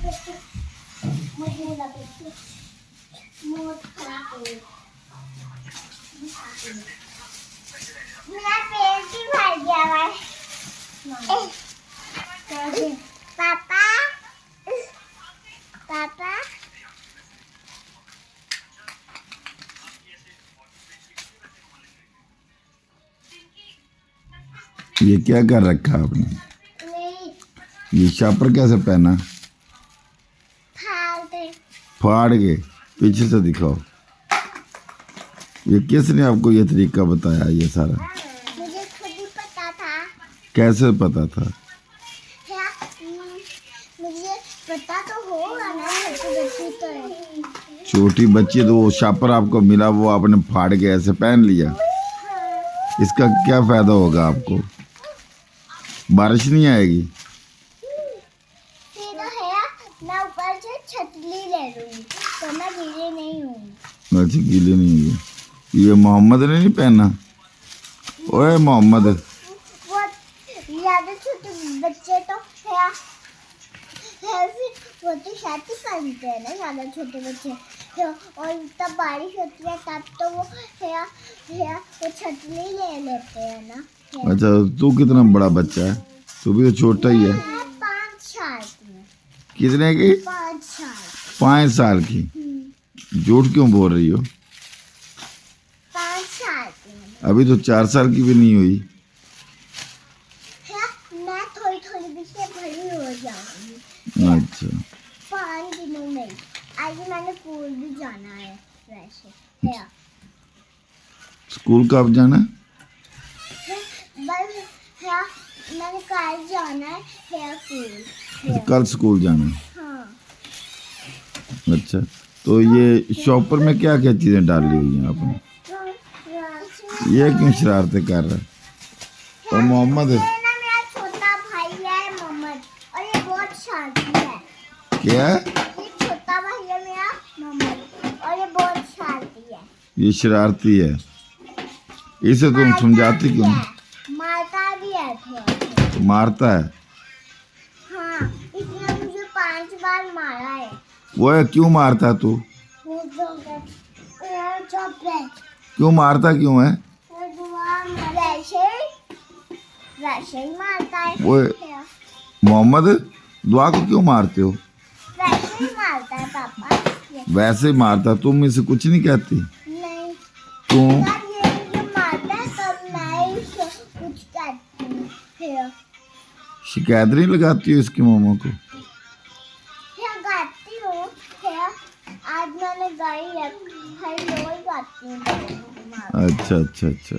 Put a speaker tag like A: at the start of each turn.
A: मेरा पेट भी भर गया है। पापा पापा
B: ये क्या कर रखा आपने?
A: नहीं
B: ये शापर कैसे पहना?
A: फालते
B: फाड़ के पीछे से दिखाओ। ये किसने आपको ये तरीका बताया? ये सारा
A: मुझे खुद ही पता था।
B: कैसे पता था?
A: क्या मुझे पता तो होगा ना, छोटी बच्ची तो है।
B: छोटी बच्ची तो वो शापर आपको मिला, वो आपने फाड़ के ऐसे पहन लिया। इसका क्या फायदा होगा आपको? बारिश नहीं आएगी।
A: फिर तो है मैं ऊपर से छतरी ले लूंगी तो मैं गीली नहीं हूँ।
B: अच्छी गीली नहीं है। ये मोहम्मद ने नहीं पहना? ओए मोहम्मद,
A: वो ज्यादा छोटे बच्चे तो है फिर वो तो शर्ट ही पहनते हैं ना ज्यादा छोटे बच्चे तो, और तब बारिश होती है तब तो वो है वो छतरी ले लेते हैं ना।
B: अच्छा तू कितना बड़ा बच्चा है? तू भी तो छोटा ही है।
A: मैं 5 साल की हूँ।
B: कितने की?
A: 5 साल
B: 5 साल की। झूठ क्यों बोल रही हो?
A: 5 साल की हूँ।
B: अभी तो 4 साल की भी नहीं हुई।
A: मैं थोड़ी थोड़ी भी से बड़ी हो जाऊंगी।
B: अच्छा
A: 5 दिनों में आज मैंने स्कूल भी जाना है वैसे है।
B: स्कूल कब जाना है?
A: बस है मैंने कल जाना है स्कूल।
B: कल स्कूल जाना है।
A: हाँ
B: अच्छा तो ये शॉपर में क्या क्या चीज़ें डाली हुई हैं आपने? ये क्यों शरारतें कर रहा है? और मोहम्मद
A: ये ना मेरा छोटा भाई है मोहम्मद और ये बहुत शांति है।
B: क्या है?
A: ये छोटा भाई है मेरा मोहम्मद और ये बहुत शांति है।
B: ये शरारती है। इसे तुम समझाती क्यों?
A: मारता भी है थोड़ा।
B: मारता है?
A: हाँ इसने मुझे 5 बार मारा है।
B: वो है क्यों मारता है तू? क्यों मारता क्यों है?
A: वैसे वैसे ही मारता है।
B: वो मोहम्मद दुआ को क्यों मारते हो?
A: वैसे ही मारता है पापा।
B: वैसे ही मारता। तुम इसे कुछ नहीं कहती?
A: नहीं
B: क्यों?
A: जब ये मुझे मारता है तब मैं इसे कुछ कहती हूँ। फिर
B: शिकायत नहीं लगाती हो इसकी मम्मा को?
A: गाती हूँ। फिर आज मैंने गाई है, हर रोज गाती हूँ।
B: अच्छा अच्छा अच्छा।